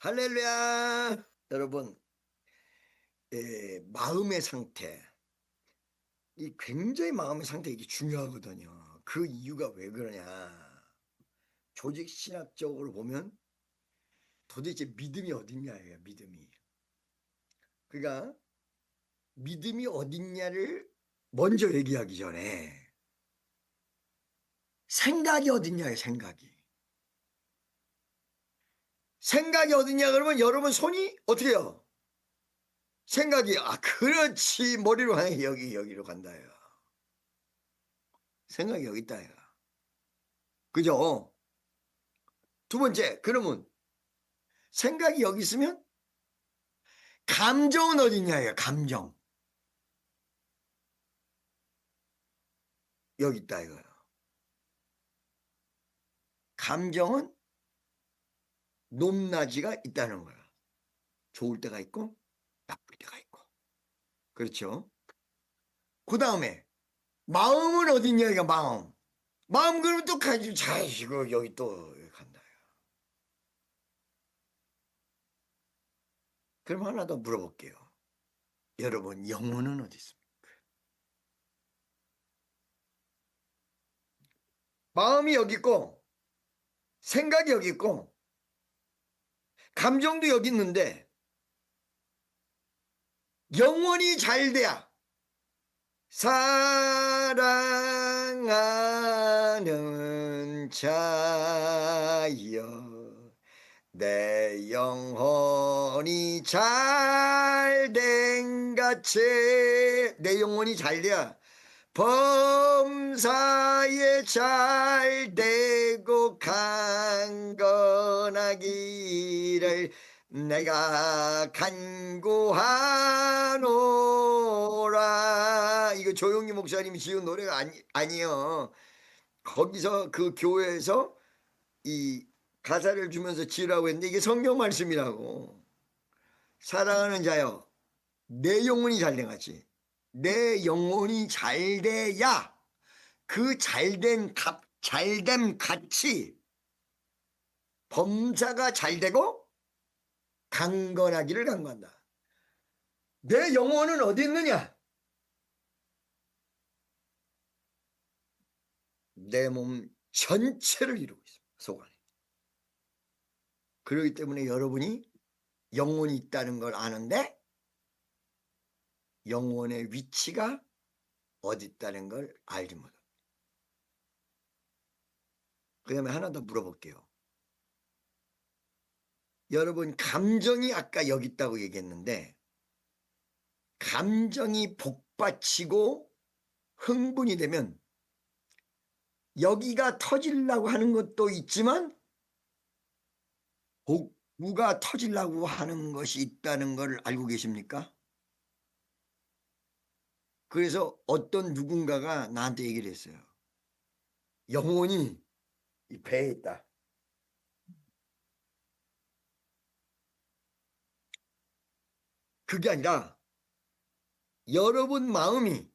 할렐루야! 여러분, 마음의 상태, 이 굉장히 마음의 상태 이게 중요하거든요. 그 이유가 왜 그러냐? 조직 신학적으로 보면 도대체 믿음이 어딨냐예요, 믿음이. 그러니까 믿음이 어딨냐를 먼저 얘기하기 전에 생각이 어딨냐예요, 생각이. 생각이 어딨냐 그러면 여러분 손이 어떻게 해요? 생각이 그렇지 머리로 가네 여기로 간다요. 생각이 여기 있다 얘가. 그죠? 두 번째, 그러면 생각이 여기 있으면 감정은 어딨냐예요. 감정. 여기 있다 이거예요. 감정은 높낮이가 있다는 거예요. 좋을 때가 있고 나쁠 때가 있고. 그렇죠? 그 다음에 마음은 어딨냐 이거 마음. 마음 그러면 또 가지고 자시고 여기 또 간다. 그럼 하나 더 물어볼게요. 여러분 영혼은 어디 있습니까? 마음이 여기 있고 생각이 여기 있고 감정도 여기 있는데 영혼이 잘 돼야 사랑하는 자여 내 영혼이 잘된 같이 내 영혼이 잘 돼야 범사에 잘되고 강건하기를 내가 간구하노라. 이거 조용히 목사님이 지은 노래가 아니에요. 거기서 그 교회에서 이 가사를 주면서 지으라고 했는데 이게 성경 말씀이라고. 사랑하는 자여 내 영혼이 잘된 같이 내 영혼이 잘돼야 그 잘됨 같이 범사가 잘되고 강건하기를 간구한다. 내 영혼은 어디 있느냐? 내 몸 전체를 이루고 있습니다. 속 안에. 그렇기 때문에 여러분이 영혼이 있다는 걸 아는데 영혼의 위치가 어디 있다는 걸 알지 못합니다. 그 다음에 하나 더 물어볼게요. 여러분 감정이 아까 여기 있다고 얘기했는데 감정이 복받치고 흥분이 되면 여기가 터지려고 하는 것도 있지만 복부가 터지려고 하는 것이 있다는 걸 알고 계십니까? 그래서 어떤 누군가가 나한테 얘기를 했어요. 영혼이 이 배에 있다. 그게 아니라 여러분 마음이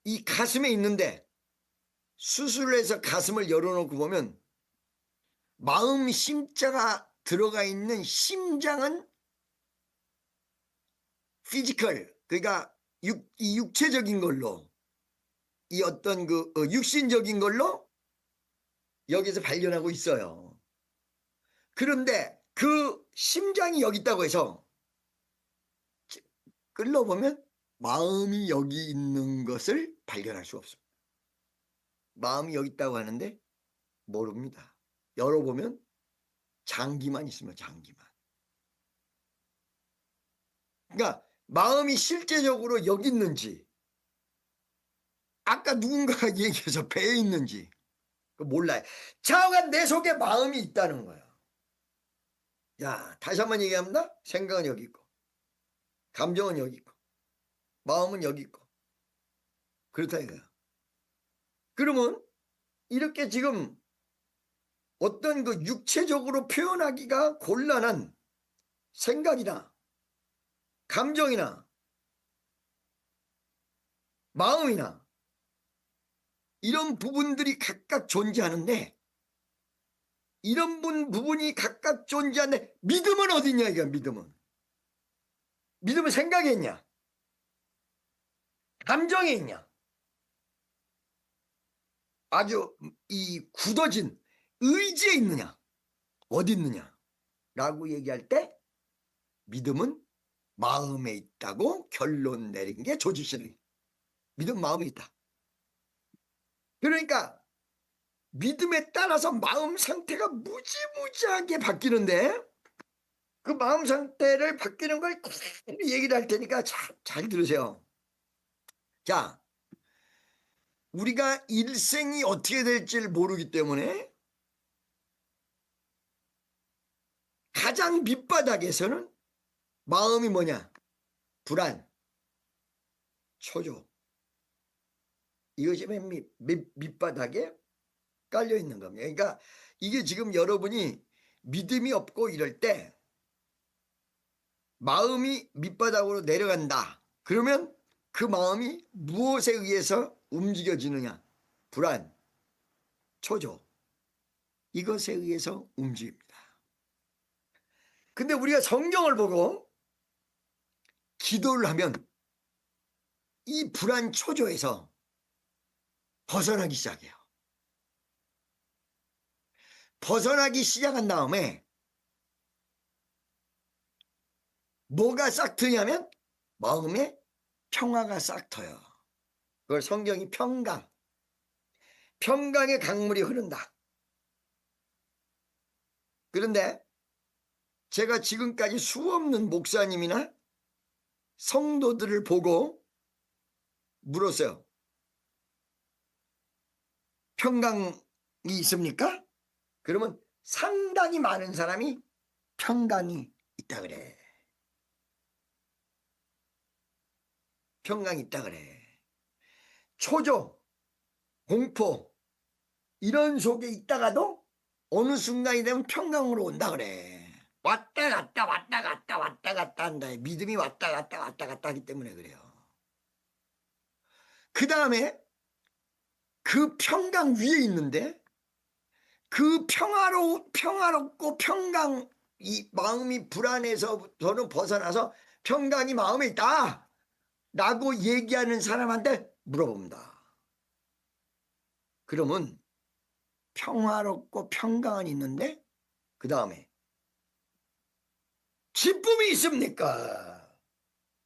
이 가슴에 있는데 수술을 해서 가슴을 열어놓고 보면 마음 심자가 들어가 있는 심장은 피지컬 그러니까 이 육체적인 걸로 이 어떤 그 육신적인 걸로 여기서 발견하고 있어요. 그런데 그 심장이 여기 있다고 해서 끌러보면 마음이 여기 있는 것을 발견할 수 없습니다. 마음이 여기 있다고 하는데 모릅니다. 열어보면 장기만 있으면 장기만. 그러니까 마음이 실제적으로 여기 있는지 아까 누군가가 얘기해서 배에 있는지 몰라요. 자오가 내 속에 마음이 있다는 거예요. 야, 다시 한번 얘기합니다. 생각은 여기 있고 감정은 여기 있고 마음은 여기 있고 그렇다 이거야. 그러면 이렇게 지금 어떤 그 육체적으로 표현하기가 곤란한 생각이나 감정이나 마음이나 이런 부분들이 각각 존재하는데 이런 부분이 각각 존재하는데 믿음은 어디냐 이거. 믿음은 생각에 있냐, 감정에 있냐, 아주 이 굳어진 의지에 있느냐, 어디 있느냐 라고 얘기할 때 믿음은 마음에 있다고 결론 내린 게 조지시는. 믿음 마음에 있다. 그러니까 믿음에 따라서 마음 상태가 무지무지하게 바뀌는데, 그 마음 상태를 바뀌는 걸 얘기를 할 테니까 잘 들으세요. 자, 우리가 일생이 어떻게 될지를 모르기 때문에 가장 밑바닥에서는 마음이 뭐냐? 불안, 초조. 이것이 맨 밑바닥에 깔려 있는 겁니다. 그러니까 이게 지금 여러분이 믿음이 없고 이럴 때 마음이 밑바닥으로 내려간다. 그러면 그 마음이 무엇에 의해서 움직여지느냐? 불안, 초조. 이것에 의해서 움직입니다. 근데 우리가 성경을 보고 기도를 하면 이 불안, 초조에서 벗어나기 시작해요. 벗어나기 시작한 다음에 뭐가 싹 트냐면 마음에 평화가 싹 터요. 그걸 성경이 평강의 강물이 흐른다. 그런데 제가 지금까지 수없는 목사님이나 성도들을 보고 물었어요. 평강이 있습니까? 그러면 상당히 많은 사람이 평강이 있다 그래. 평강이 있다 그래. 초조, 공포 이런 속에 있다가도 어느 순간이 되면 평강으로 온다 그래. 왔다 갔다 왔다 갔다 왔다 갔다 한다. 믿음이 왔다 갔다 왔다 갔다 하기 때문에 그래요. 그 다음에 그 평강 위에 있는데 그 평화롭고 평강, 이 마음이 불안해서부터는 벗어나서 평강이 마음에 있다 라고 얘기하는 사람한테 물어봅니다. 그러면 평화롭고 평강은 있는데 그 다음에 기쁨이 있습니까?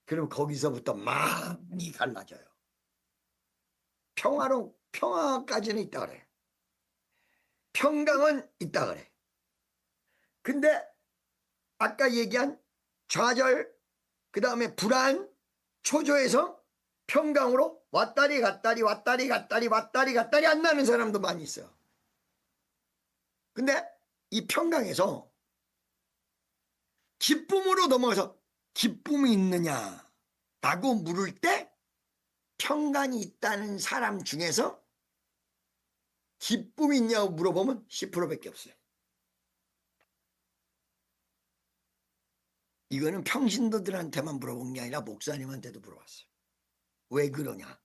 그럼 거기서부터 많이 갈라져요. 평화까지는 있다 그래. 평강은 있다 그래. 근데 아까 얘기한 좌절, 그 다음에 불안, 초조해서 평강으로 왔다리 갔다리 안 나는 사람도 많이 있어요. 근데 이 평강에서 기쁨으로 넘어가서 기쁨이 있느냐 라고 물을 때 평강이 있다는 사람 중에서 기쁨이 있냐고 물어보면 10%밖에 없어요. 이거는 평신도들한테만 물어본 게 아니라 목사님한테도 물어봤어요. 왜 그러냐?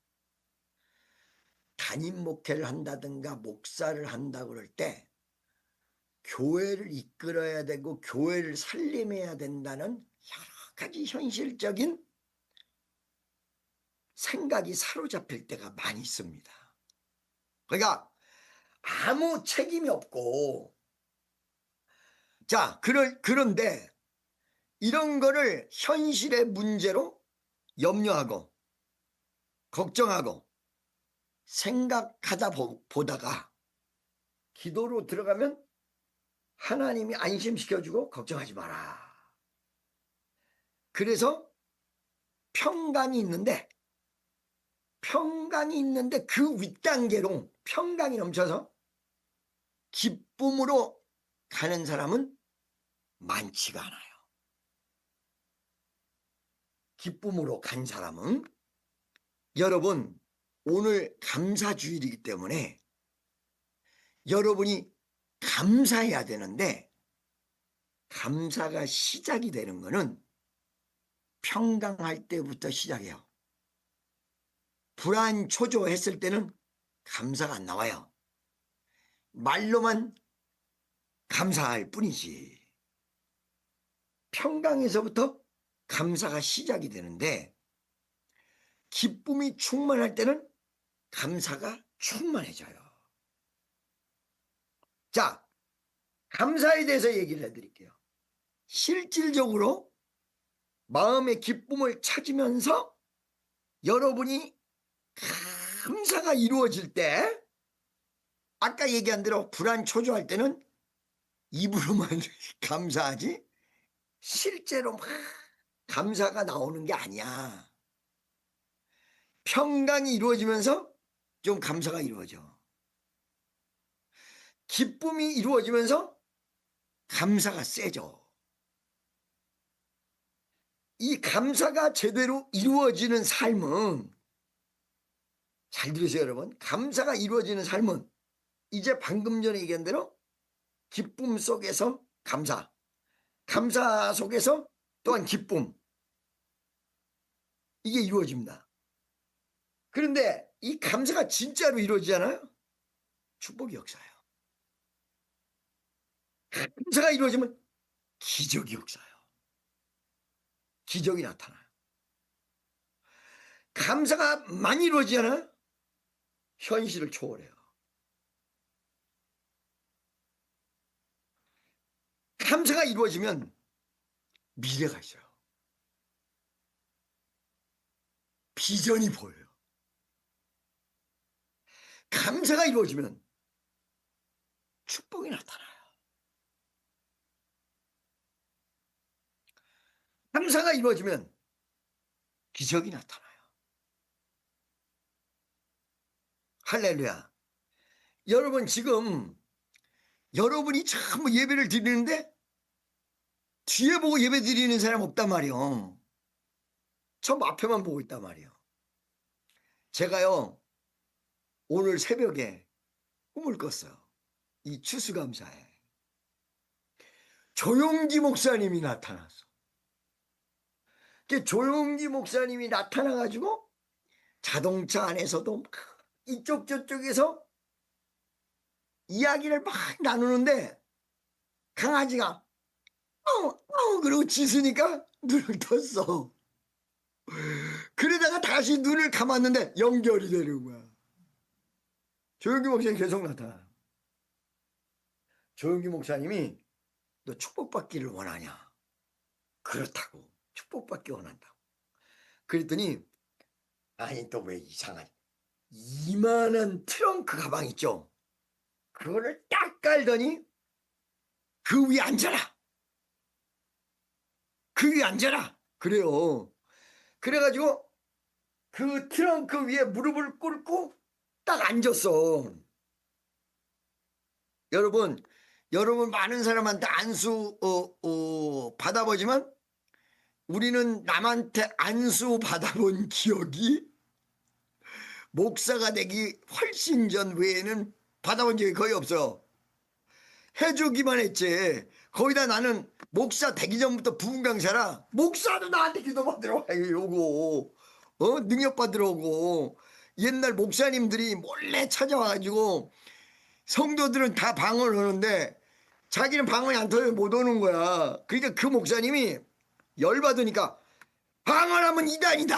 담임 목회를 한다든가 목사를 한다 그럴 때 교회를 이끌어야 되고 교회를 살림해야 된다는 여러 가지 현실적인 생각이 사로잡힐 때가 많이 있습니다. 그러니까 아무 책임이 없고, 자, 그런데 이런 거를 현실의 문제로 염려하고 걱정하고 생각하다 보다가 기도로 들어가면 하나님이 안심시켜주고 걱정하지 마라. 그래서 평강이 있는데 그 윗단계로 평강이 넘쳐서 기쁨으로 가는 사람은 많지가 않아요. 기쁨으로 간 사람은, 여러분 오늘 감사주일이기 때문에 여러분이 감사해야 되는데 감사가 시작이 되는 거는 평강할 때부터 시작해요. 불안 초조했을 때는 감사가 안 나와요. 말로만 감사할 뿐이지. 평강에서부터 감사가 시작이 되는데 기쁨이 충만할 때는 감사가 충만해져요. 자, 감사에 대해서 얘기를 해드릴게요. 실질적으로 마음의 기쁨을 찾으면서 여러분이 감사가 이루어질 때 아까 얘기한 대로 불안 초조할 때는 입으로만 감사하지 실제로 막 감사가 나오는 게 아니야. 평강이 이루어지면서 좀 감사가 이루어져. 기쁨이 이루어지면서 감사가 세져. 이 감사가 제대로 이루어지는 삶은, 잘 들으세요 여러분, 감사가 이루어지는 삶은 이제 방금 전에 얘기한 대로 기쁨 속에서 감사, 감사 속에서 또한 기쁨, 이게 이루어집니다. 그런데 이 감사가 진짜로 이루어지잖아요. 축복이 역사예요. 감사가 이루어지면 기적이 역사예요. 기적이 나타나요. 감사가 많이 이루어지잖아요. 현실을 초월해요. 감사가 이루어지면 미래가 있어요. 비전이 보여요. 감사가 이루어지면 축복이 나타나요. 감사가 이루어지면 기적이 나타나요. 할렐루야. 여러분 지금 여러분이 참 예배를 드리는데 뒤에 보고 예배 드리는 사람 없단 말이요. 전 앞에만 보고 있단 말이요. 제가요 오늘 새벽에 꿈을 꿨어요. 이 추수감사에 조용기 목사님이 나타났어. 조용기 목사님이 나타나가지고 자동차 안에서도 막 이쪽 저쪽에서 이야기를 막 나누는데 강아지가 그러고 짖으니까 눈을 떴어. 그러다가 다시 눈을 감았는데 연결이 되는 거야. 조용기 목사님 계속 나타나. 조용기 목사님이 너 축복받기를 원하냐? 그렇다고. 축복받기 원한다고. 그랬더니 아니 또 왜 이상하지? 이만한 트렁크 가방 있죠? 그거를 딱 깔더니 그 위에 앉아라. 그 위에 앉아라. 그래요. 그래가지고 그 트렁크 위에 무릎을 꿇고 딱 앉았어. 여러분 많은 사람한테 안수 받아보지만 우리는 남한테 안수 받아본 기억이 목사가 되기 훨씬 전 외에는 받아본 적이 거의 없어요. 해주기만 했지. 거기다 나는 목사 되기 전부터 부흥 강사라 목사도 나한테 기도 받으러 오고 능력 받으러 오고 옛날 목사님들이 몰래 찾아와가지고 성도들은 다 방언을 하는데 자기는 방언이 안 터져 못 오는 거야. 그러니까 그 목사님이 열받으니까 방언하면 이단이다.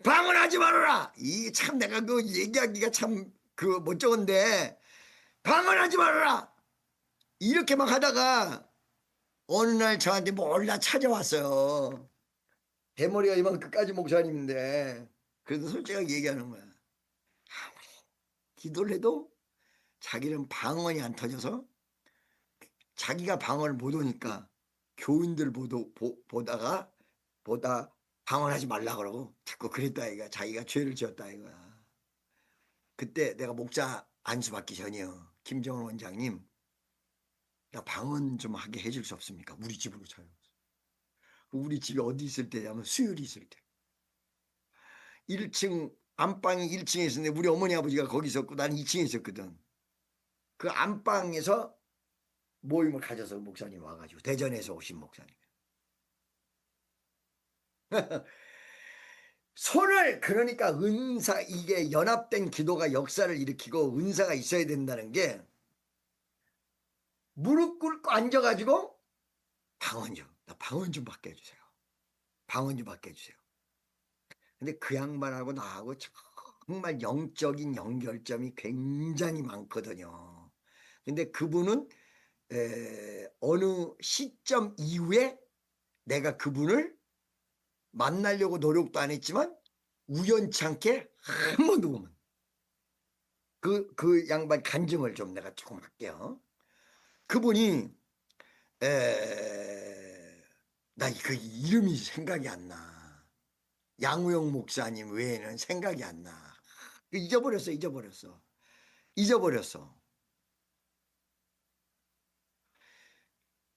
방언하지 말아라. 이 참 내가 그 얘기하기가 참 그 멋쩍은데 방언하지 말아라. 이렇게 막 하다가 어느 날 저한테 몰라 찾아왔어요. 대머리가 이만큼까지 목사님인데 그래도 솔직하게 얘기하는 거야. 아무리 기도를 해도 자기는 방언이 안 터져서 자기가 방언을 못 오니까 교인들 보다 방언하지 말라 그러고 자꾸 그랬다 이거야. 자기가 죄를 지었다 이거야. 그때 내가 목자 안수 받기 전이요. 김정은 원장님 나 방언 좀 하게 해줄 수 없습니까? 우리 집으로 쳐요. 우리 집이 어디 있을 때냐면 수율이 있을 때 1층 안방이 1층에 있었는데 우리 어머니 아버지가 거기 있었고 나는 2층에 있었거든. 그 안방에서 모임을 가져서 목사님 와가지고 대전에서 오신 목사님 손을 그러니까 은사 이게 연합된 기도가 역사를 일으키고 은사가 있어야 된다는 게 무릎 꿇고 앉아가지고 방언 좀, 나 방언 좀 받게 해주세요. 방언 좀 받게 해주세요. 근데 그 양반하고 나하고 정말 영적인 연결점이 굉장히 많거든요. 근데 그분은 어느 시점 이후에 내가 그분을 만나려고 노력도 안 했지만 우연찮게 한 번도 보면 그 양반 간증을 좀 내가 조금 할게요. 그분이 나 그 이름이 생각이 안 나. 양우영 목사님 외에는 생각이 안 나. 잊어버렸어.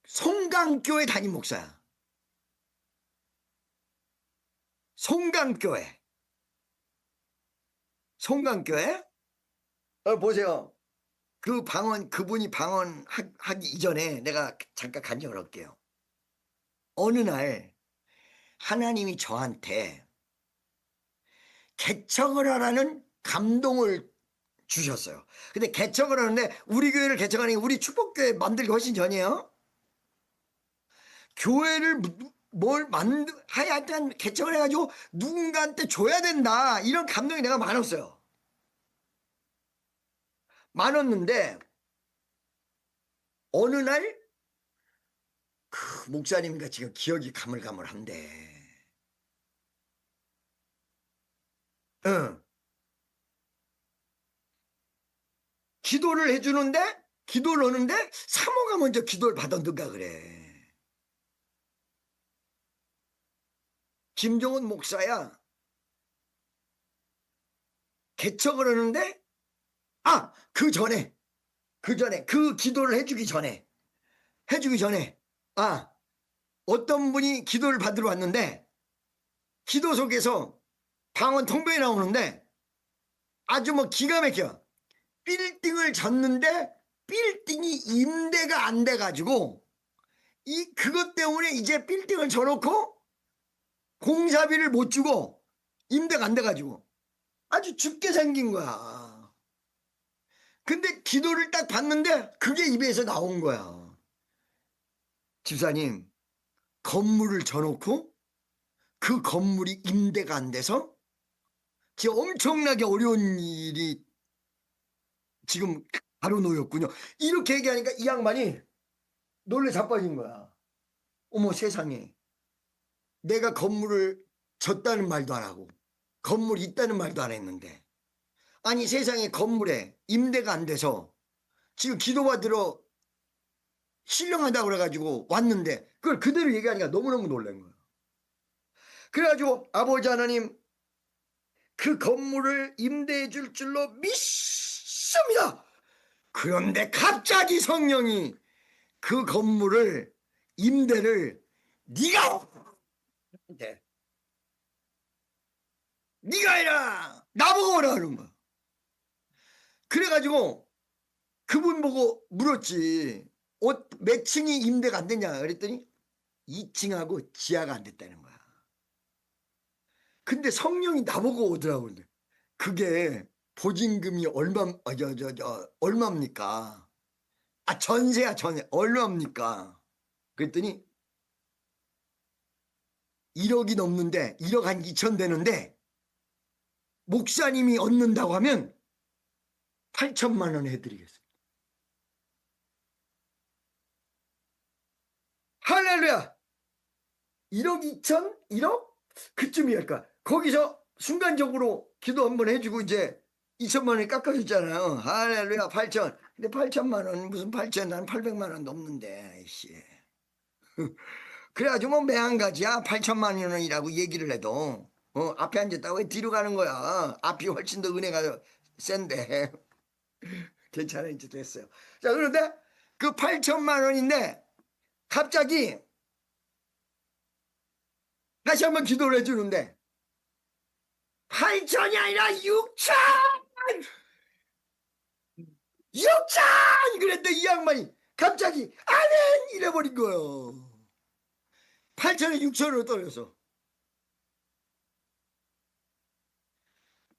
송강교회 담임 목사야. 송강교회. 보세요. 그분이 방언하기 이전에 내가 잠깐 간증을 할게요. 어느 날 하나님이 저한테 개척을 하라는 감동을 주셨어요. 근데 개척을 하는데 우리 교회를 개척하는 게 우리 축복교회 만들기 훨씬 전이에요. 교회를 하여튼 개척을 해가지고 누군가한테 줘야 된다, 이런 감동이 내가 많았어요. 많았는데 어느 날 그 목사님과 지금 기억이 가물가물한데 기도를 해주는데 기도를 하는데 사모가 먼저 기도를 받았는가 그래. 김종원 목사야. 개척을 하는데 그 전에 그 기도를 해주기 전에 어떤 분이 기도를 받으러 왔는데 기도 속에서 방언 통변이 나오는데 아주 뭐 기가 막혀. 빌딩을 졌는데 빌딩이 임대가 안 돼가지고 그것 때문에 이제 빌딩을 져놓고 공사비를 못 주고 임대가 안 돼가지고 아주 죽게 생긴 거야. 근데 기도를 딱 받는데 그게 입에서 나온 거야. 집사님, 건물을 져놓고 그 건물이 임대가 안 돼서 지금 엄청나게 어려운 일이 지금 바로 놓였군요. 이렇게 얘기하니까 이 양반이 놀래 자빠진 거야. 어머 세상에, 내가 건물을 졌다는 말도 안 하고 건물이 있다는 말도 안 했는데, 아니 세상에 건물에 임대가 안 돼서 지금 기도받으러 신령하다고 그래가지고 왔는데 그걸 그대로 얘기하니까 너무너무 놀란 거야. 그래가지고 아버지 하나님, 그 건물을 임대해 줄 줄로 믿습니다. 그런데 갑자기 성령이 그 건물을 임대를 네가 해라, 나보고 오라 하는 거야. 그래가지고 그분 보고 물었지, 몇 층이 임대가 안 됐냐 그랬더니 2층하고 지하가 안 됐다는 거야. 근데 성령이 나보고 오더라고. 그게 보증금이 얼마입니까? 전세야, 전세. 얼마입니까? 그랬더니 1억이 넘는데 1억 한 2천 되는데 목사님이 얻는다고 하면 8천만 원 해드리겠습니다. 할렐루야. 1억 2천? 1억? 그쯤이랄까. 거기서 순간적으로 기도 한번 해주고 이제 2천만 원이 깎아줬잖아요. 할렐루야. 8천. 근데 8천만 원 무슨 8천, 난 800만 원 넘는데. 씨. 그래가지고 뭐 매한가지야. 8천만 원이라고 얘기를 해도 앞에 앉았다고 왜 뒤로 가는 거야. 앞이 훨씬 더 은혜가 센데. 괜찮아, 이제 됐어요. 자, 그런데 그 8천만 원인데 갑자기 다시 한번 기도를 해주는데 8천이 아니라 6천! 6천! 그랬더니 이 양반이 갑자기 아멘! 이래버린 거예요. 8천에 6천으로 떨어져서.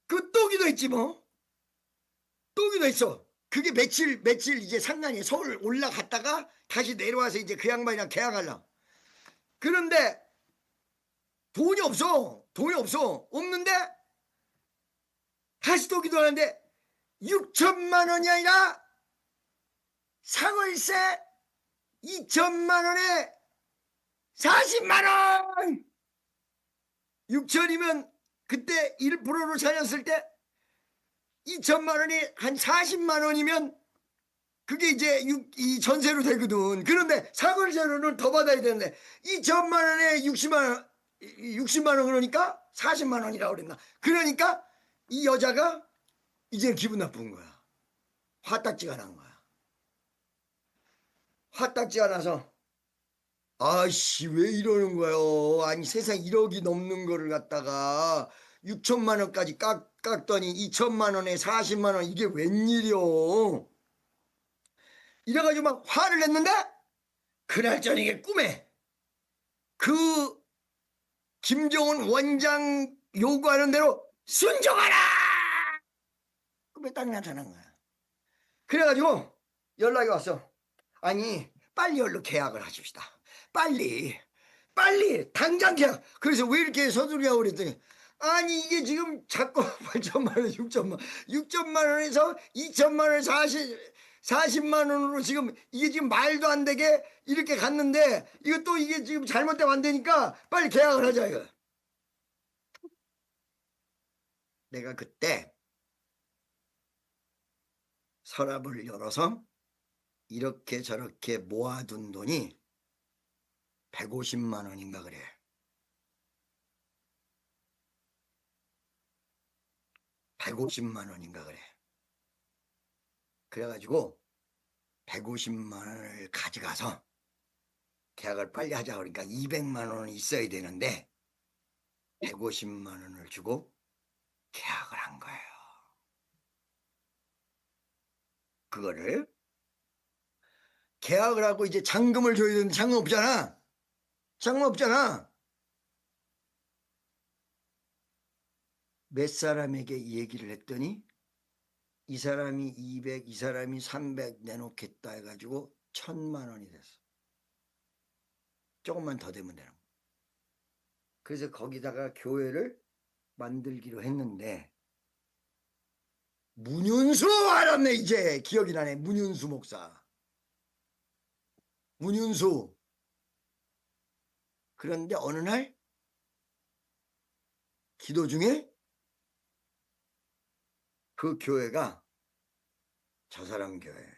그 또 기도했지 뭐. 또 기도했어. 그게 며칠 이제 상간이 서울 올라갔다가 다시 내려와서 이제 그 양반이랑 계약하려고. 그런데 돈이 없어. 없는데 다시 또 기도하는데 6천만 원이 아니라 상월세 2천만 원에 40만 원. 6천이면 그때 1%로 찾았을 때 2천만 원이 한 40만 원이면 그게 이제 이 전세로 되거든. 그런데 상월세로는 더 받아야 되는데 2천만 원에 60만 원 그러니까 40만 원이라고 그랬나. 그러니까 이 여자가 이제 기분 나쁜 거야. 화딱지가 난 거야. 화딱지가 나서 아씨 왜 이러는 거예요. 아니 세상 1억이 넘는 거를 갖다가 6천만 원까지 깎더니 2천만 원에 40만 원 이게 웬일이요. 이래가지고 막 화를 냈는데 그날 저녁에 꿈에 그 김정은 원장 요구하는 대로 순종하라! 꿈에 딱 나타난 거야. 그래가지고 연락이 왔어. 아니 빨리 얼른 계약을 하십시다. 빨리 당장 계약. 그래서 왜 이렇게 서두르냐고 그랬더니 아니 이게 지금 자꾸 8천만 원 6천만 원에서 2천만 원 40만 원으로 지금 이게 지금 말도 안 되게 이렇게 갔는데 이거 이게 지금 잘못되면 안 되니까 빨리 계약을 하자 이거. 내가 그때 서랍을 열어서 이렇게 저렇게 모아둔 돈이 150만 원인가 그래. 150만 원인가 그래. 그래가지고 150만 원을 가져가서 계약을 빨리 하자 그러니까 200만 원은 있어야 되는데 150만 원을 주고 계약을 한 거예요. 그거를 계약을 하고 이제 잔금을 줘야 되는데 잔금 없잖아. 몇 사람에게 얘기를 했더니 이 사람이 200, 이 사람이 300 내놓겠다 해가지고 1,000만 원이 됐어. 조금만 더 되면 되는 거야. 그래서 거기다가 교회를 만들기로 했는데 문윤수 알았네. 이제 기억이 나네. 문윤수 목사. 문윤수. 그런데 어느 날 기도 중에 그 교회가 저 사람 교회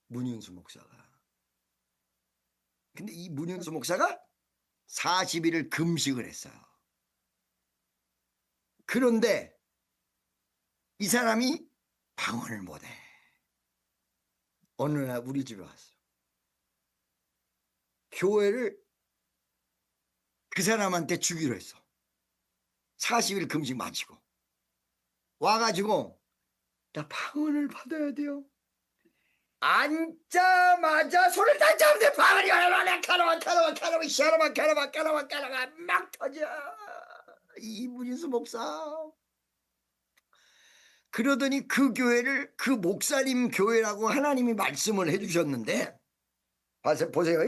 문윤수 목사가. 근데 이 문윤수 목사가 40일을 금식을 했어요. 그런데 이 사람이 방언을 못해. 어느 날 우리 집에 왔어. 교회를 그 사람한테 주기로 했어. 40일 금식 마치고 와가지고 나 방언을 받아야 돼요. 앉자마자 손을 딱 잡는데 방언이 가라마 막 터져. 이 문인수 목사. 그러더니 그 교회를 그 목사님 교회라고 하나님이 말씀을 해주셨는데 보세요.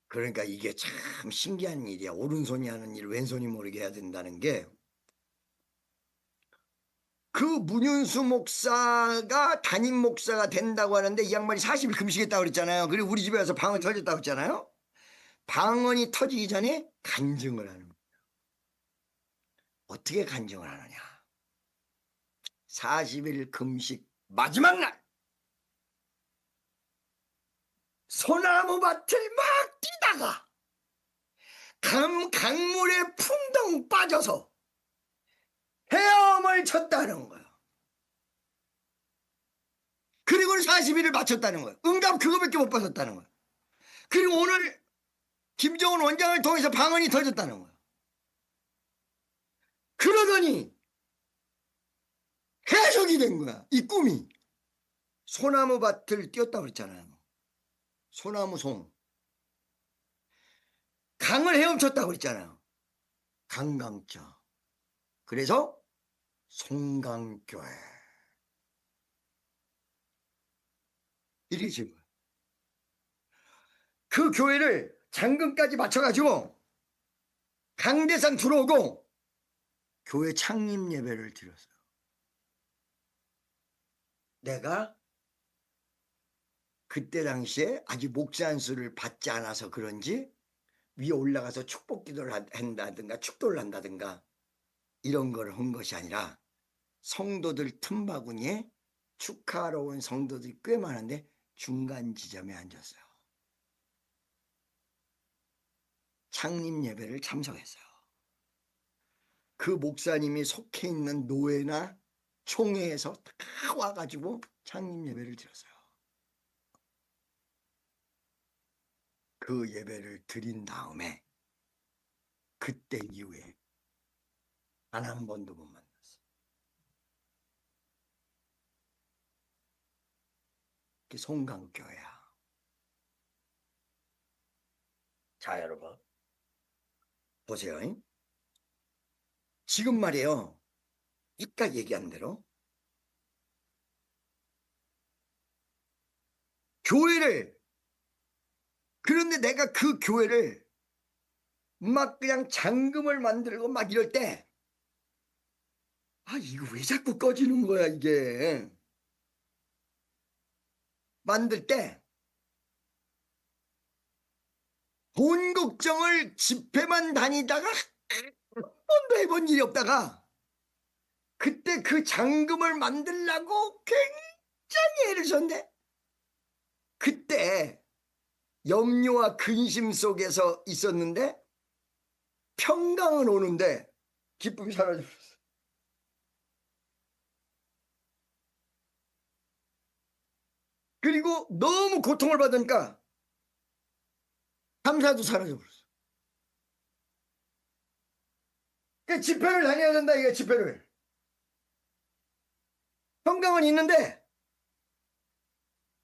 그러니까 이게 참 신기한 일이야. 오른손이 하는 일 왼손이 모르게 해야 된다는 게 그 문윤수 목사가 담임 목사가 된다고 하는데 이 양반이 40일 금식했다고 그랬잖아요. 그리고 우리 집에 와서 방언이 터졌다고 했잖아요. 방언이 터지기 전에 간증을 하는 거예요. 어떻게 간증을 하느냐. 40일 금식 마지막 날 소나무 밭을 막 뛰다가 강물에 풍덩 빠져서 헤엄을 쳤다는 거예요. 그리고 40일을 마쳤다는 거예요. 응답 그거밖에 못 받았다는 거예요. 그리고 오늘 김정은 원장을 통해서 방언이 터졌다는 거예요. 그러더니 해석이 된 거야. 이 꿈이. 소나무 밭을 뛰었다고 그랬잖아요. 소나무 송. 강을 헤엄쳤다고 그랬잖아요. 강강자. 그래서 송강교회. 이렇게 지은 거야. 그 교회를 장금까지 맞춰가지고 강대상 들어오고 교회 창립 예배를 드렸어요. 내가 그때 당시에 아직 목사 안수를 받지 않아서 그런지 위에 올라가서 축복 기도를 한다든가 축도를 한다든가 이런 걸 한 것이 아니라 성도들 틈바구니에 축하하러 온 성도들이 꽤 많은데 중간 지점에 앉았어요. 창립 예배를 참석했어요. 그 목사님이 속해 있는 노회나 총회에서 다 와가지고 창립 예배를 드렸어요. 그 예배를 드린 다음에 그때 이후에 단 한 번도 못 만났어요. 그게 송강교회야. 자, 여러분 보세요. 지금 말이에요. 이따 얘기한 대로 교회를, 그런데 내가 그 교회를 막 그냥 잔금을 만들고 막 이럴 때, 아, 이거 왜 자꾸 꺼지는 거야, 이게. 만들 때, 돈 걱정을 집회만 다니다가 한 번도 해본 일이 없다가, 그때 그 잔금을 만들려고 굉장히 애를 썼는데, 그때 염려와 근심 속에서 있었는데, 평강은 오는데, 기쁨이 사라져버렸어. 그리고 너무 고통을 받으니까 감사도 사라져버렸어. 그러니까 집회를 다녀야 된다, 이게 집회를. 평강은 있는데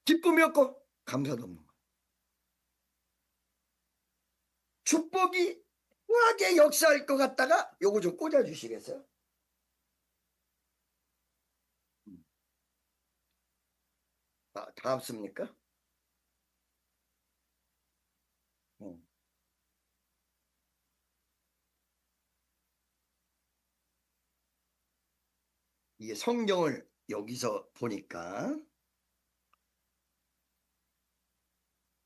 기쁨이 없고 감사도 없는 거야. 축복이 흥하게 역사할 것 같다가 요거 좀 꽂아주시겠어요? 다 없습니까? 이게 성경을 여기서 보니까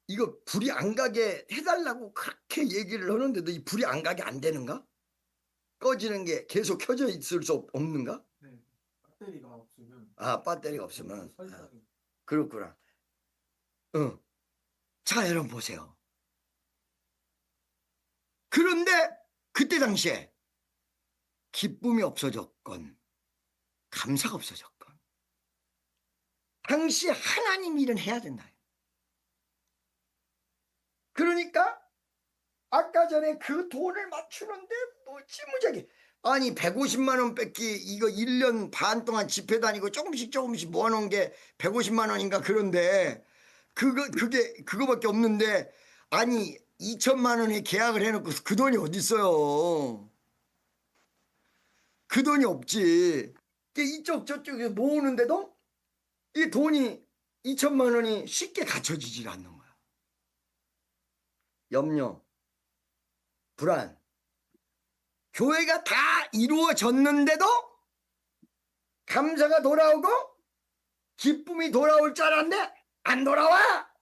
이거 불이 안 가게 해달라고 그렇게 얘기를 하는데도 이 불이 안 가게 안 되는가? 꺼지는 게 계속 켜져 있을 수 없는가? 네. 배터리가 없으면. 아, 배터리가 없으면. 설정이. 그렇구나. 응. 자, 여러분 보세요. 그런데 그때 당시에 기쁨이 없어졌건 감사가 없어졌건 당시 하나님 일은 해야 된다. 그러니까 아까 전에 그 돈을 맞추는데 무지무지하게, 아니 150만 원 뺏기 이거 1년 반 동안 집회 다니고 조금씩 모아놓은 게 150만 원인가, 그런데 그거밖에 없는데, 아니 2천만 원에 계약을 해놓고 그 돈이 어디 있어요? 그 돈이 없지. 이쪽 저쪽에 모으는데도 이 돈이 2천만 원이 쉽게 갖춰지질 않는 거야. 염려, 불안. 교회가 다 이루어졌는데도 감사가 돌아오고 기쁨이 돌아올 줄 알았는데 안 돌아와.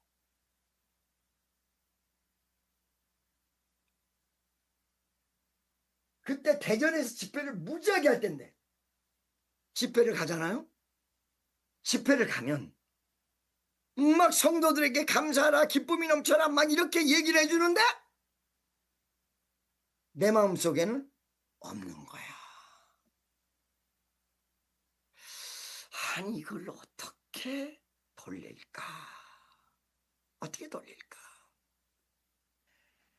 그때 대전에서 집회를 무지하게 할 텐데 집회를 가잖아요. 집회를 가면 막 성도들에게 감사하라, 기쁨이 넘쳐라 막 이렇게 얘기를 해주는데 내 마음속에는 없는 거야. 아니 이걸 어떻게 돌릴까? 어떻게 돌릴까?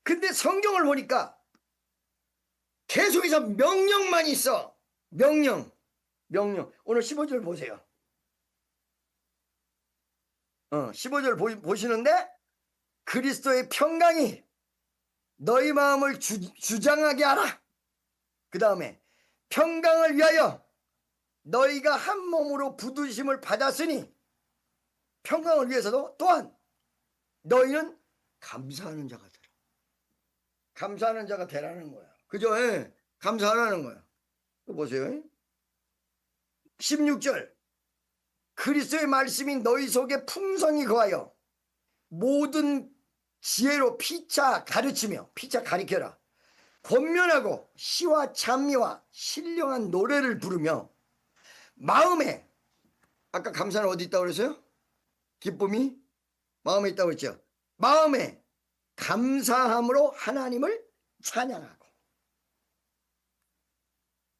근데 성경을 보니까 계속해서 명령만 있어. 명령. 오늘 15절 보세요. 15절 보시는데, 그리스도의 평강이 너희 마음을 주장하게 하라. 그 다음에 평강을 위하여 너희가 한 몸으로 부두심을 받았으니 평강을 위해서도 또한 너희는 감사하는 자가 되라. 감사하는 자가 되라는 거야. 그죠? 예. 감사하라는 거야. 또 보세요. 16절. 그리스도의 말씀이 너희 속에 풍성히 거하여 모든 지혜로 피차 가르치며, 피차 가리켜라. 권면하고 시와 찬미와 신령한 노래를 부르며 마음에, 아까 감사는 어디 있다고 그랬어요? 기쁨이 마음에 있다고 했죠. 마음에 감사함으로 하나님을 찬양하고,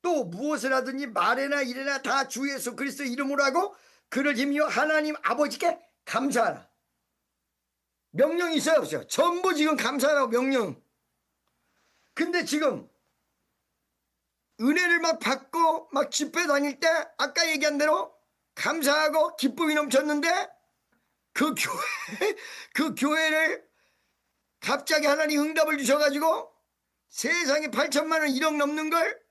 또 무엇을 하든지 말에나 일에나 다 주 예수 그리스도 이름으로 하고 그를 힘입어 하나님 아버지께 감사하라. 명령이 있어요, 없어요? 전부 지금 감사하라고 명령. 근데 지금 은혜를 막 받고 막 집회 다닐 때 아까 얘기한 대로 감사하고 기쁨이 넘쳤는데 그 교회를 갑자기 하나님 응답을 주셔가지고 세상에 8천만 원 1억 넘는 걸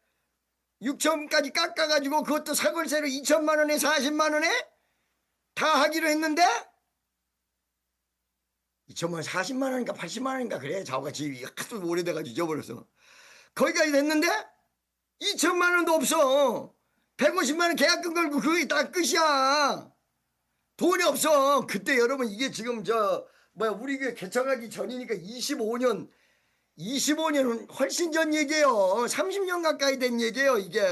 6천까지 깎아가지고 그것도 사골세로 2천만 원에 40만 원에 다 하기로 했는데 2천만 원 40만 원인가 80만 원인가 그래. 좌우가 집이 하도 오래돼가지고 잊어버려서 거기까지 됐는데 2천만 원도 없어. 150만 원 계약금 걸고 그게 다 끝이야. 돈이 없어. 그때 여러분 이게 지금 우리 교회 개척하기 전이니까 25년은 훨씬 전 얘기예요. 30년 가까이 된 얘기예요 이게.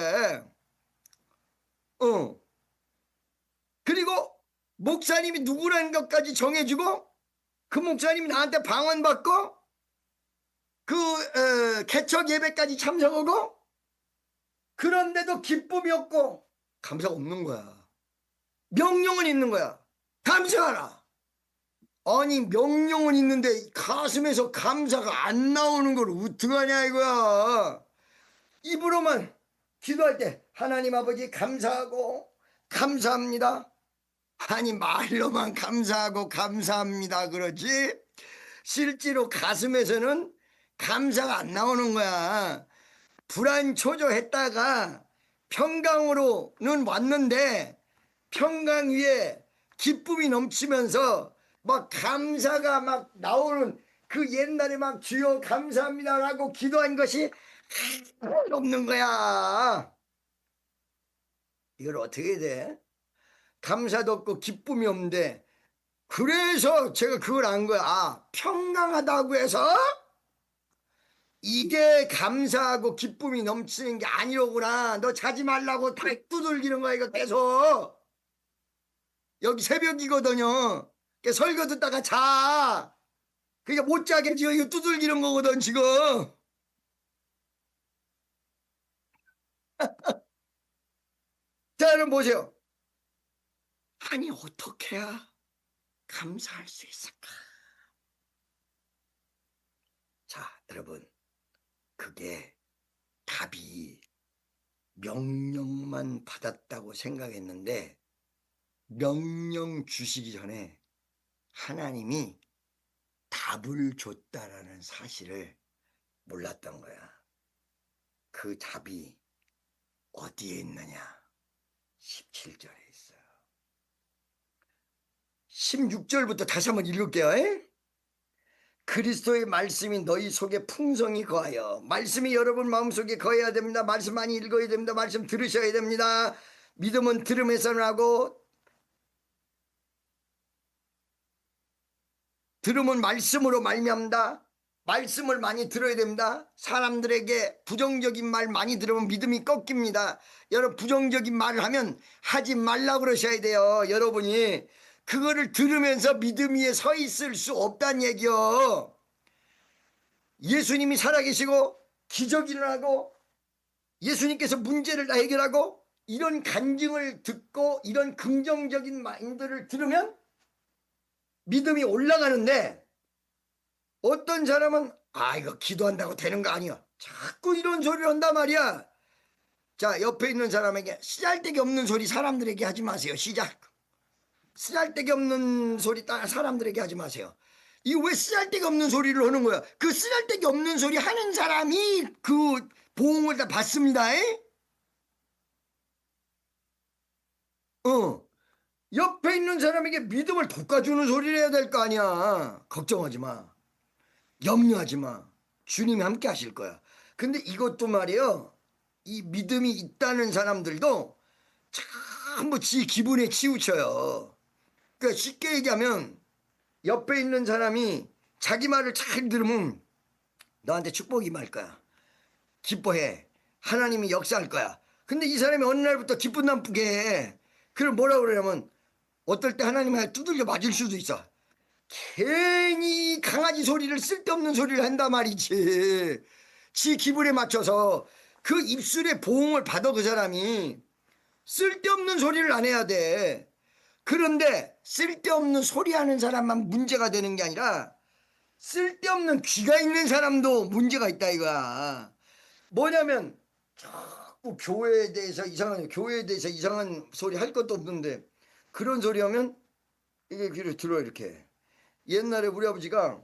그리고 목사님이 누구라는 것까지 정해주고 그 목사님이 나한테 방언받고 그 개척 예배까지 참석하고 그런데도 기쁨이 없고 감사가 없는 거야. 명령은 있는 거야. 감사하라. 아니 명령은 있는데 가슴에서 감사가 안 나오는 걸 어떡하냐 이거야. 입으로만 기도할 때 하나님 아버지 감사하고 감사합니다. 아니 말로만 감사하고 감사합니다 그러지 실제로 가슴에서는 감사가 안 나오는 거야. 불안초조했다가 평강으로는 왔는데 평강 위에 기쁨이 넘치면서 막 감사가 막 나오는 그 옛날에 막 주여 감사합니다라고 기도한 것이 없는 거야. 이걸 어떻게 해야 돼? 감사도 없고 기쁨이 없는데 그래서 제가 그걸 안 거야. 아, 평강하다고 해서 이게 감사하고 기쁨이 넘치는 게 아니로구나. 너 자지 말라고 다 두들기는 거야 이거 계속. 여기 새벽이거든요. 설교 듣다가 자. 그러니까 못 자게 지금 이거 두들기는 거거든 지금. 자 여러분 보세요. 아니 어떻게 해야 감사할 수 있을까? 자 여러분 그게 답이 명령만 받았다고 생각했는데 명령 주시기 전에 하나님이 답을 줬다라는 사실을 몰랐던 거야. 그 답이 어디에 있느냐? 17절에 있어요. 16절부터 다시 한번 읽을게요. 그리스도의 말씀이 너희 속에 풍성히 거하여. 말씀이 여러분 마음속에 거해야 됩니다. 말씀 많이 읽어야 됩니다. 말씀 들으셔야 됩니다. 믿음은 들음에서 나고 들음은 말씀으로 말미암다. 말씀을 많이 들어야 됩니다. 사람들에게 부정적인 말 많이 들으면 믿음이 꺾입니다. 여러분 부정적인 말을 하면 하지 말라고 그러셔야 돼요. 여러분이 그거를 들으면서 믿음 위에 서 있을 수 없다는 얘기요. 예수님이 살아계시고 기적이 일어나고 예수님께서 문제를 다 해결하고 이런 간증을 듣고 이런 긍정적인 마인드를 들으면 믿음이 올라가는데 어떤 사람은 이거 기도한다고 되는 거 아니야. 자꾸 이런 소리를 한단 말이야. 자 옆에 있는 사람에게 쓰잘데기 없는 소리 사람들에게 하지 마세요. 시작. 쓰잘데기 없는 소리 사람들에게 하지 마세요. 이거 왜 쓰잘데기 없는 소리를 하는 거야? 그 쓰잘데기 없는 소리 하는 사람이 그 보응을 다 받습니다. 옆에 있는 사람에게 믿음을 돋궈주는 소리를 해야 될 거 아니야. 걱정하지 마. 염려하지 마. 주님이 함께 하실 거야. 근데 이것도 말이에요. 이 믿음이 있다는 사람들도 전부 지 기분에 치우쳐요. 그러니까 쉽게 얘기하면 옆에 있는 사람이 자기 말을 잘 들으면 너한테 축복이 임할 거야. 기뻐해. 하나님이 역사할 거야. 근데 이 사람이 어느 날부터 기분 나쁘게 해. 그럼 뭐라 그러냐면 어떨 때 하나님을 두들겨 맞을 수도 있어. 괜히 강아지 소리를 쓸데없는 소리를 한단 말이지. 지 기분에 맞춰서 그 입술의 보응을 받아 그 사람이 쓸데없는 소리를 안 해야 돼. 그런데 쓸데없는 소리 하는 사람만 문제가 되는 게 아니라 쓸데없는 귀가 있는 사람도 문제가 있다 이거야. 뭐냐면 자꾸 교회에 대해서 이상한 소리 할 것도 없는데 그런 소리 하면 이게 귀를 들어 이렇게. 옛날에 우리 아버지가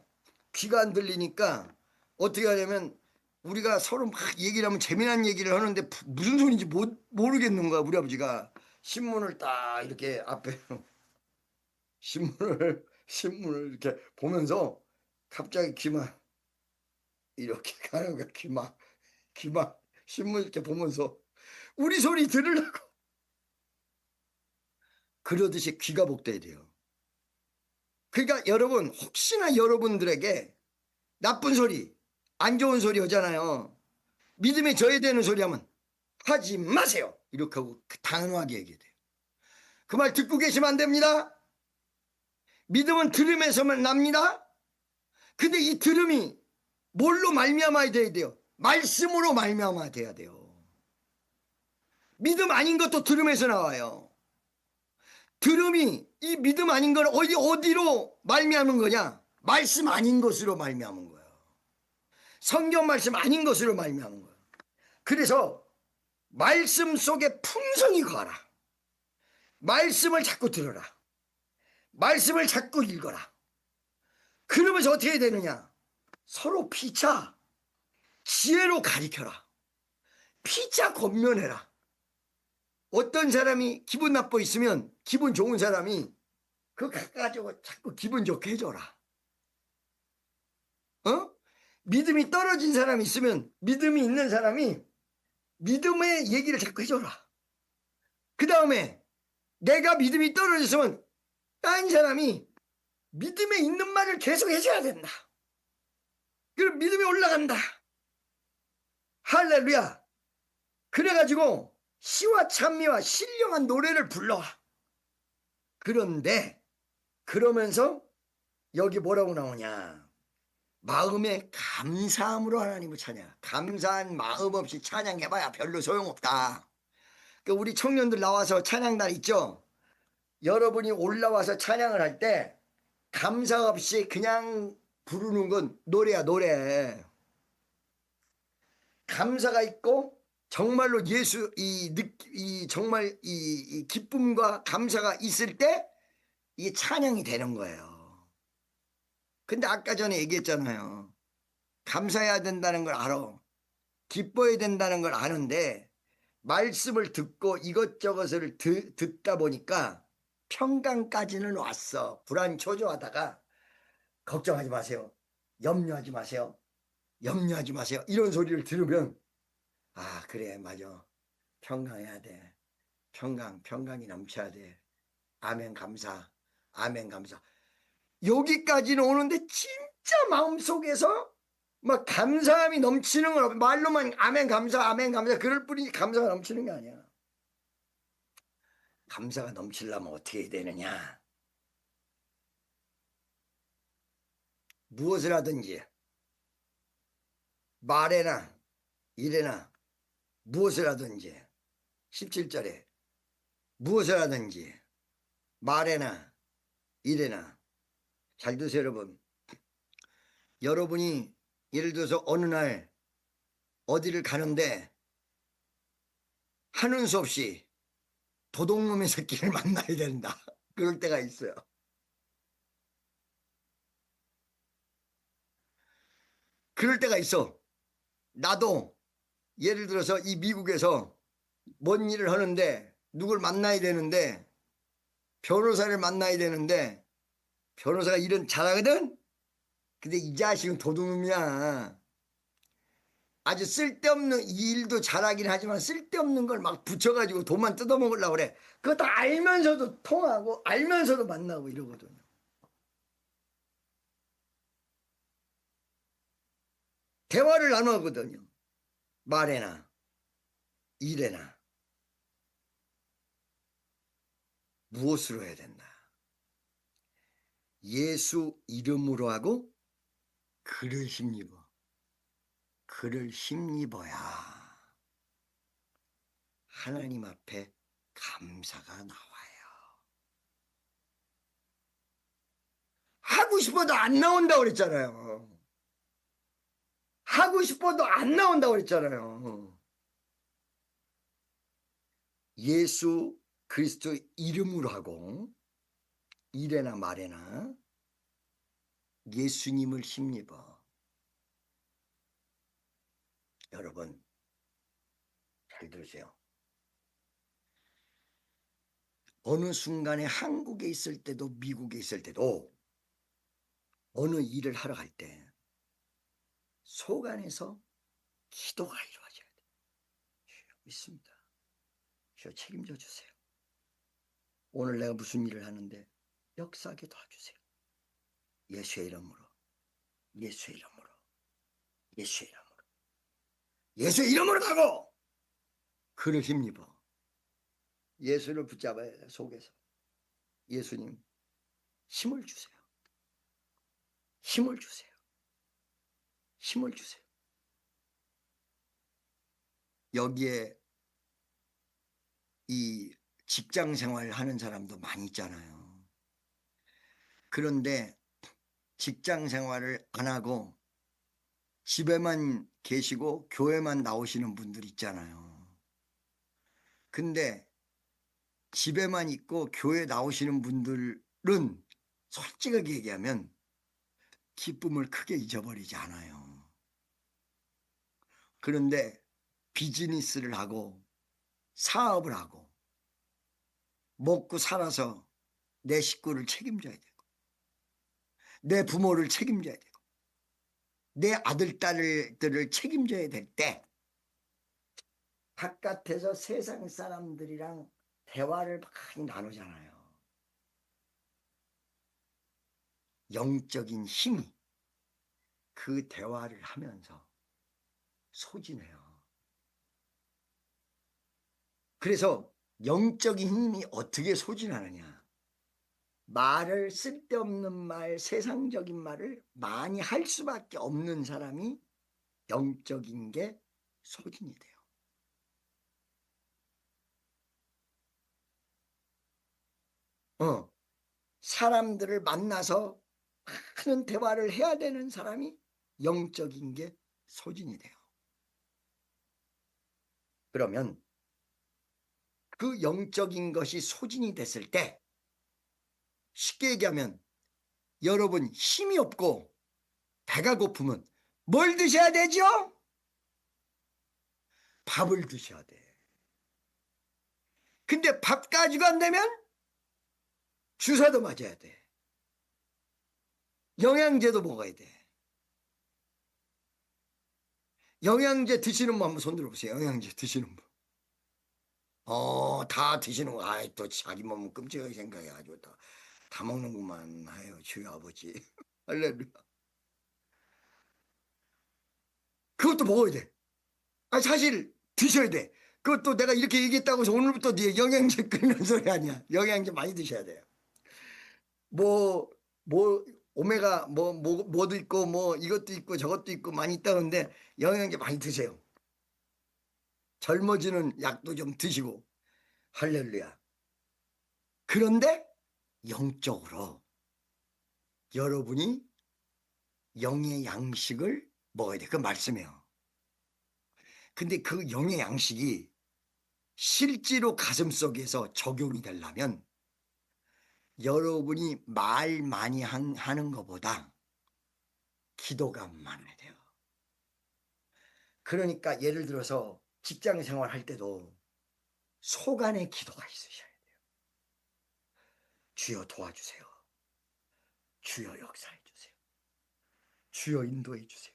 귀가 안 들리니까 어떻게 하냐면 우리가 서로 막 얘기를 하면 재미난 얘기를 하는데 무슨 소리인지 모르겠는 거야. 우리 아버지가 신문을 딱 이렇게 앞에 신문을 이렇게 보면서 갑자기 귀만 이렇게 가는 거야. 귀만 신문 이렇게 보면서 우리 소리 들으려고 그러듯이 귀가 복돼야 돼요. 그러니까 여러분 혹시나 여러분들에게 나쁜 소리 안 좋은 소리 하잖아요. 믿음에 저해되는 소리 하면 하지 마세요. 이렇게 하고 단호하게 얘기해야 돼요. 그 말 듣고 계시면 안 됩니다. 믿음은 들음에서만 납니다. 근데 이 들음이 뭘로 말미암아야 돼요? 말씀으로 말미암아야 돼야 돼요. 믿음 아닌 것도 들음에서 나와요. 들음이 이 믿음 아닌 건 어디로 말미암은 거냐? 말씀 아닌 것으로 말미암은 거예요. 성경 말씀 아닌 것으로 말미암은 거예요. 그래서 말씀 속에 풍성히 거하라. 말씀을 자꾸 들어라. 말씀을 자꾸 읽어라. 그러면서 어떻게 해야 되느냐? 서로 피차 지혜로 가리켜라. 피차 권면해라. 어떤 사람이 기분 나빠 있으면 기분 좋은 사람이 그거 가지고 자꾸 기분 좋게 해줘라. 믿음이 떨어진 사람이 있으면 믿음이 있는 사람이 믿음의 얘기를 자꾸 해줘라. 그 다음에 내가 믿음이 떨어졌으면 딴 사람이 믿음에 있는 말을 계속 해줘야 된다. 그럼 믿음이 올라간다. 할렐루야. 그래가지고 시와 찬미와 신령한 노래를 불러와. 그런데 그러면서 여기 뭐라고 나오냐? 마음의 감사함으로 하나님을 찬양. 감사한 마음 없이 찬양해봐야 별로 소용없다. 그러니까 우리 청년들 나와서 찬양날 있죠? 여러분이 올라와서 찬양을 할 때 감사 없이 그냥 부르는 건 노래야 노래. 감사가 있고 정말로 정말 이 기쁨과 감사가 있을 때 이게 찬양이 되는 거예요. 근데 아까 전에 얘기했잖아요. 감사해야 된다는 걸 알아. 기뻐야 된다는 걸 아는데 말씀을 듣고 이것저것을 듣다 보니까 평강까지는 왔어. 불안초조하다가 걱정하지 마세요. 염려하지 마세요. 염려하지 마세요. 이런 소리를 들으면 아 그래 맞아. 평강해야 돼. 평강이 넘쳐야 돼. 아멘 감사. 아멘 감사. 여기까지는 오는데 진짜 마음속에서 막 감사함이 넘치는 건 말로만 아멘 감사 아멘 감사 그럴 뿐이지 감사가 넘치는 게 아니야. 감사가 넘치려면 어떻게 해야 되느냐? 무엇을 하든지 말에나 일에나 무엇을 하든지 17절에 무엇을 하든지 말에나 일에나 잘 드세요 여러분. 여러분이 예를 들어서 어느 날 어디를 가는데 하는 수 없이 도둑놈의 새끼를 만나야 된다. 그럴 때가 있어요. 그럴 때가 있어. 나도 예를 들어서 이 미국에서 뭔 일을 하는데 누굴 만나야 되는데 변호사를 만나야 되는데 변호사가 일은 잘하거든. 근데 이 자식은 도둑놈이야. 아주 쓸데없는 이 일도 잘하긴 하지만 쓸데없는 걸 막 붙여가지고 돈만 뜯어먹으려고 그래. 그거 다 알면서도 통하고 알면서도 만나고 이러거든요. 대화를 나누거든요. 말해나 일해나 무엇으로 해야 된다. 예수 이름으로 하고 그를 힘입어. 그를 힘입어야 하나님 앞에 감사가 나와요. 하고 싶어도 안 나온다고 그랬잖아요. 하고 싶어도 안 나온다고 그랬잖아요. 예수 그리스도 이름으로 하고 일에나 말에나 예수님을 힘입어. 여러분 잘 들으세요. 어느 순간에 한국에 있을 때도 미국에 있을 때도 어느 일을 하러 갈 때 속 안에서 기도가 이루어져야 돼. 주여 믿습니다. 주여 책임져 주세요. 오늘 내가 무슨 일을 하는데 역사하게 도와주세요. 예수의 이름으로, 예수의 이름으로, 예수의 이름으로, 예수의 이름으로 가고 그를 힘입어. 예수를 붙잡아야 돼. 속에서. 예수님 힘을 주세요. 힘을 주세요. 힘을 주세요. 여기에 이 직장 생활 하는 사람도 많이 있잖아요. 그런데 직장 생활을 안 하고 집에만 계시고 교회만 나오시는 분들 있잖아요. 근데 집에만 있고 교회 나오시는 분들은 솔직하게 얘기하면 기쁨을 크게 잊어버리지 않아요. 그런데 비즈니스를 하고 사업을 하고 먹고 살아서 내 식구를 책임져야 되고 내 부모를 책임져야 되고 내 아들 딸들을 책임져야 될 때 바깥에서 세상 사람들이랑 대화를 많이 나누잖아요. 영적인 힘이 그 대화를 하면서 소진해요. 그래서 영적인 힘이 어떻게 소진하느냐. 말을 쓸데없는 말, 세상적인 말을 많이 할 수밖에 없는 사람이 영적인 게 소진이 돼요. 사람들을 만나서 많은 대화를 해야 되는 사람이 영적인 게 소진이 돼요. 그러면 그 영적인 것이 소진이 됐을 때 쉽게 얘기하면 여러분 힘이 없고 배가 고프면 뭘 드셔야 되죠? 밥을 드셔야 돼. 근데 밥 가지고 안 되면 주사도 맞아야 돼. 영양제도 먹어야 돼. 영양제 드시는 분 한번 손 들어보세요. 영양제 드시는 분. 다 드시는 거. 아이, 또 자기 몸은 끔찍하게 생각해가지고 다 먹는구만. 아유, 주여 아버지. 할렐루야. 그것도 먹어야 돼. 아니, 사실 드셔야 돼. 그것도 내가 이렇게 얘기했다고 해서 오늘부터 네 영양제 끊는 소리 아니야. 영양제 많이 드셔야 돼요. 뭐, 오메가, 뭐도 있고, 이것도 있고, 저것도 있고, 많이 있다는데, 영양제 많이 드세요. 젊어지는 약도 좀 드시고, 할렐루야. 그런데, 영적으로, 여러분이 영의 양식을 먹어야 돼. 그 말씀이에요. 근데 그 영의 양식이 실제로 가슴 속에서 적용이 되려면, 여러분이 말 많이 하는 것보다 기도가 많아야 돼요. 그러니까 예를 들어서 직장 생활 할 때도 속 안에 기도가 있으셔야 돼요. 주여 도와주세요. 주여 역사해 주세요. 주여 인도해 주세요.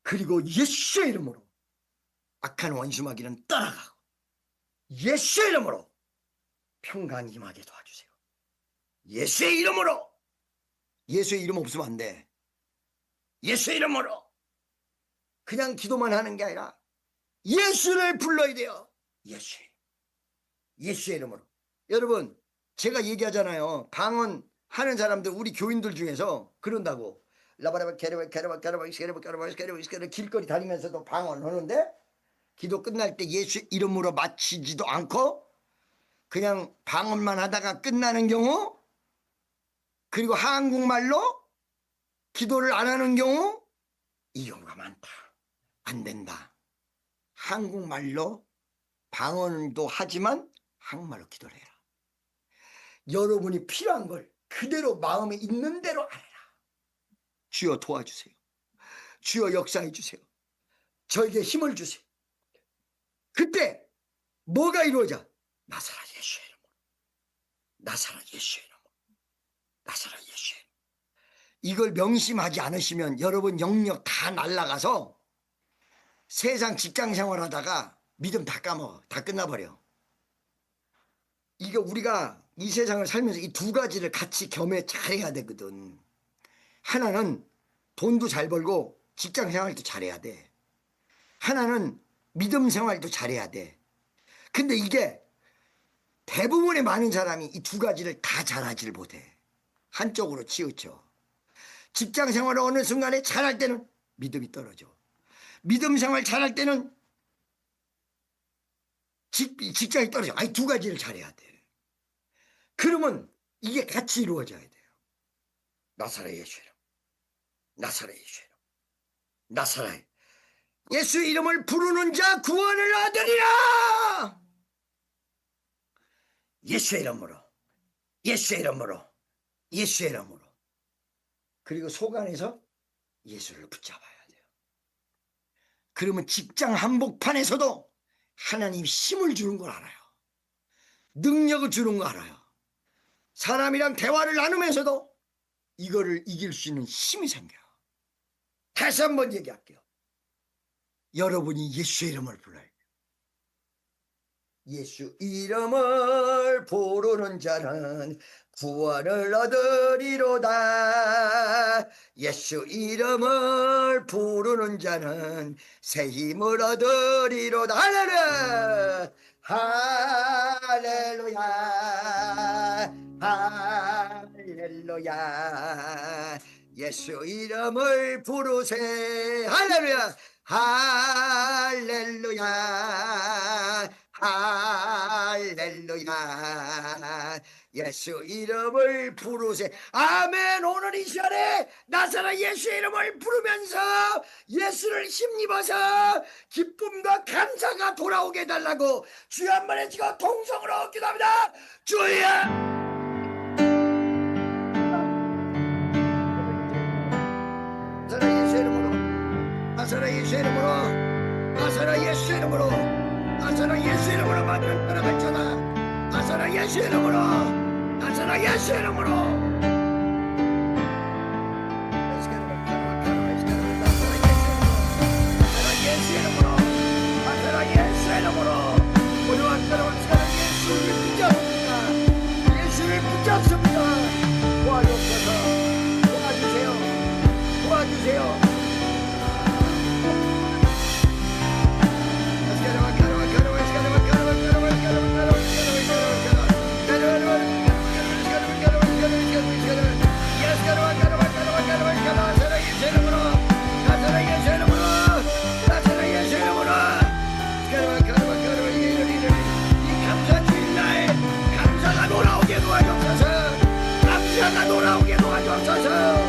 그리고 예수의 이름으로 악한 원수마귀는 따라가고 예수의 이름으로 평강 임하게 도와주세요. 예수의 이름으로. 예수의 이름 없으면 안 돼. 예수의 이름으로. 그냥 기도만 하는 게 아니라 예수를 불러야 돼요. 예수의 이름으로. 여러분, 제가 얘기하잖아요. 방언 하는 사람들, 우리 교인들 중에서 그런다고. 라바라바 캐르바 길거리 다니면서도 방언 하는데 기도 끝날 때 예수 이름으로 마치지도 않고 그냥 방언만 하다가 끝나는 경우, 그리고 한국말로 기도를 안 하는 경우, 이 경우가 많다. 안 된다. 한국말로 방언도 하지만 한국말로 기도를 해라. 여러분이 필요한 걸 그대로 마음에 있는 대로 알아라. 주여 도와주세요. 주여 역사해 주세요. 저에게 힘을 주세요. 그때 뭐가 이루어져? 나사렛 예수의 이름으로. 나사렛 예수의 이름으로. 나사렛 예수의 이름으로. 이걸 명심하지 않으시면 여러분 영역 다 날아가서 세상 직장 생활하다가 믿음 다 까먹어. 다 끝나버려. 이거 우리가 이 세상을 살면서 이 두 가지를 같이 겸해 잘해야 되거든. 하나는 돈도 잘 벌고 직장 생활도 잘해야 돼. 하나는 믿음 생활도 잘해야 돼. 근데 이게 대부분의 많은 사람이 이 두 가지를 다 잘하지를 못해. 한쪽으로 치우쳐. 직장 생활을 어느 순간에 잘할 때는 믿음이 떨어져. 믿음 생활 잘할 때는 직장이 떨어져. 아니, 두 가지를 잘해야 돼. 그러면 이게 같이 이루어져야 돼요. 나사렛 예수 이름. 나사렛 예수 이름. 나사렛 예수 이름을 부르는 자 구원을 얻으리라. 예수의 이름으로. 예수의 이름으로. 예수의 이름으로. 그리고 속 안에서 예수를 붙잡아야 돼요. 그러면 직장 한복판에서도 하나님이 힘을 주는 걸 알아요. 능력을 주는 거 알아요. 사람이랑 대화를 나누면서도 이거를 이길 수 있는 힘이 생겨요. 다시 한번 얘기할게요. 여러분이 예수의 이름을 불러요. 예수 이름을 부르는 자는 구원을 얻으리로다. 예수 이름을 부르는 자는 새 힘을 얻으리로다. 할렐루야. 할렐루야. 할렐루야. 예수 이름을 부르세. 할렐루야. 할렐루야. 할렐루야. 예수 이름을 부르세. 아멘. 오늘 이 시간에 나사렛 예수 이름을 부르면서 예수를 힘입어서 기쁨과 감사가 돌아오게 해달라고 주여 한 번 해주고 통성으로 기도합니다. 주여. 나사렛 예수 이름으로, 나사렛 예수 이름으로, 나사렛 예수 이름으로 만든 떠나갈 자다. 나사렛 예수 이름으로, 나사렛 예수 이름으로. 나사렛 예수 이름으로, 나사렛 예수 이름으로. 우리와 따라온 사람 예수를 붙잡습니다. 예수를 붙잡습니다. 도와주셔서 도와주세요. 도와주세요. 감사가 돌아오게 도와주옵소서.